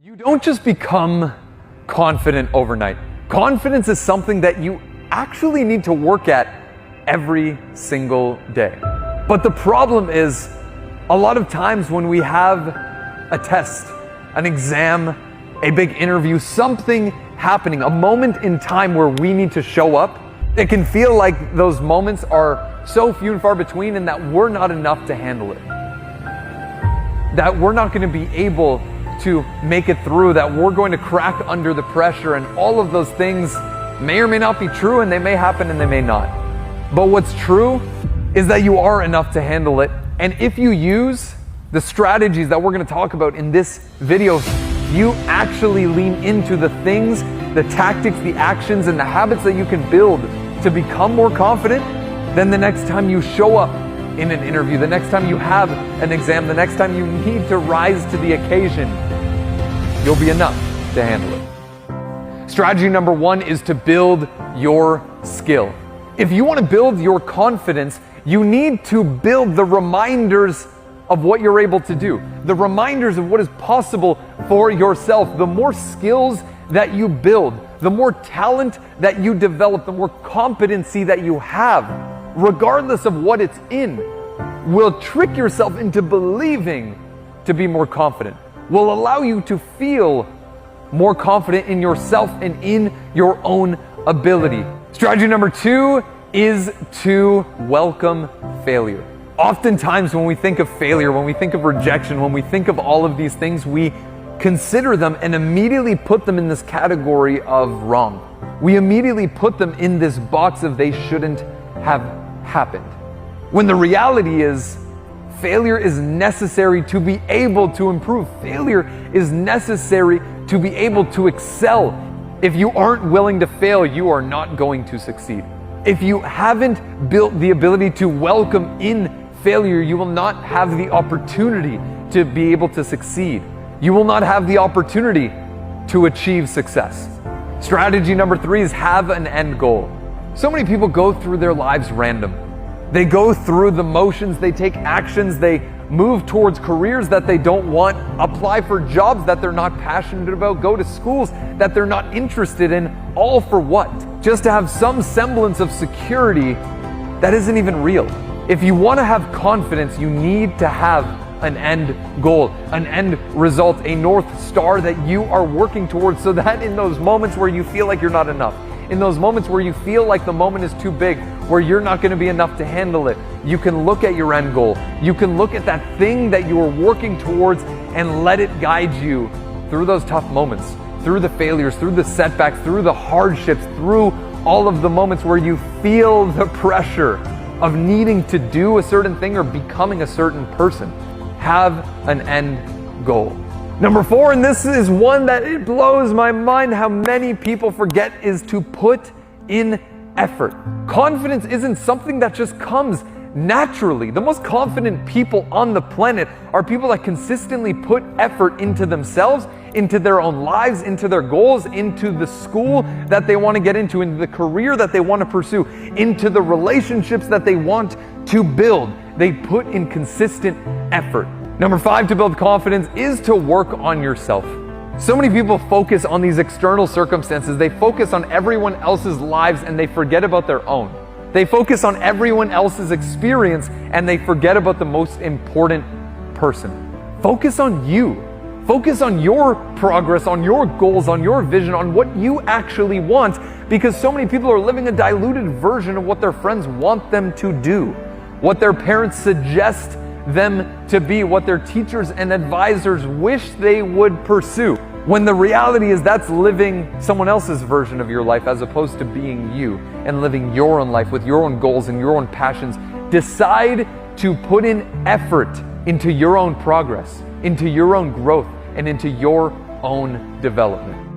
You don't just become confident overnight. Confidence is something that you actually need to work at every single day. But the problem is, a lot of times when we have a test, an exam, a big interview, something happening, a moment in time where we need to show up, it can feel like those moments are so few and far between and that we're not enough to handle it. That we're not going to be able to make it through, that we're going to crack under the pressure, and all of those things may or may not be true, and they may happen and they may not. But what's true is that you are enough to handle it, and if you use the strategies that we're going to talk about in this video, you actually lean into the things, the tactics, the actions, and the habits that you can build to become more confident, then the next time you show up in an interview, the next time you have an exam, the next time you need to rise to the occasion, you'll be enough to handle it. Strategy number one is to build your skill. If you want to build your confidence, you need to build the reminders of what you're able to do, the reminders of what is possible for yourself. The more skills that you build, the more talent that you develop, the more competency that you have, regardless of what it's in, will trick yourself into believing to be more confident, will allow you to feel more confident in yourself and in your own ability. Strategy number two is to welcome failure. Oftentimes when we think of failure, when we think of rejection, when we think of all of these things, we consider them and immediately put them in this category of wrong. We immediately put them in this box of they shouldn't have happened. When the reality is, failure is necessary to be able to improve. Failure is necessary to be able to excel. If you aren't willing to fail, you are not going to succeed. If you haven't built the ability to welcome in failure, you will not have the opportunity to be able to succeed. You will not have the opportunity to achieve success. Strategy number three is have an end goal. So many people go through their lives random. They go through the motions, they take actions, they move towards careers that they don't want, apply for jobs that they're not passionate about, go to schools that they're not interested in, all for what? Just to have some semblance of security that isn't even real. If you want to have confidence, you need to have an end goal, an end result, a North Star that you are working towards, so that in those moments where you feel like you're not enough, in those moments where you feel like the moment is too big, where you're not going to be enough to handle it, you can look at your end goal. You can look at that thing that you are working towards and let it guide you through those tough moments, through the failures, through the setbacks, through the hardships, through all of the moments where you feel the pressure of needing to do a certain thing or becoming a certain person. Have an end goal. Number four, and this is one that it blows my mind how many people forget, is to put in effort. Confidence isn't something that just comes naturally. The most confident people on the planet are people that consistently put effort into themselves, into their own lives, into their goals, into the school that they want to get into the career that they want to pursue, into the relationships that they want to build. They put in consistent effort. Number five, to build confidence, is to work on yourself. So many people focus on these external circumstances. They focus on everyone else's lives and they forget about their own. They focus on everyone else's experience and they forget about the most important person. Focus on you. Focus on your progress, on your goals, on your vision, on what you actually want, because so many people are living a diluted version of what their friends want them to do, what their parents suggest them to be, what their teachers and advisors wish they would pursue, when the reality is that's living someone else's version of your life as opposed to being you and living your own life with your own goals and your own passions. Decide to put in effort into your own progress, into your own growth, and into your own development.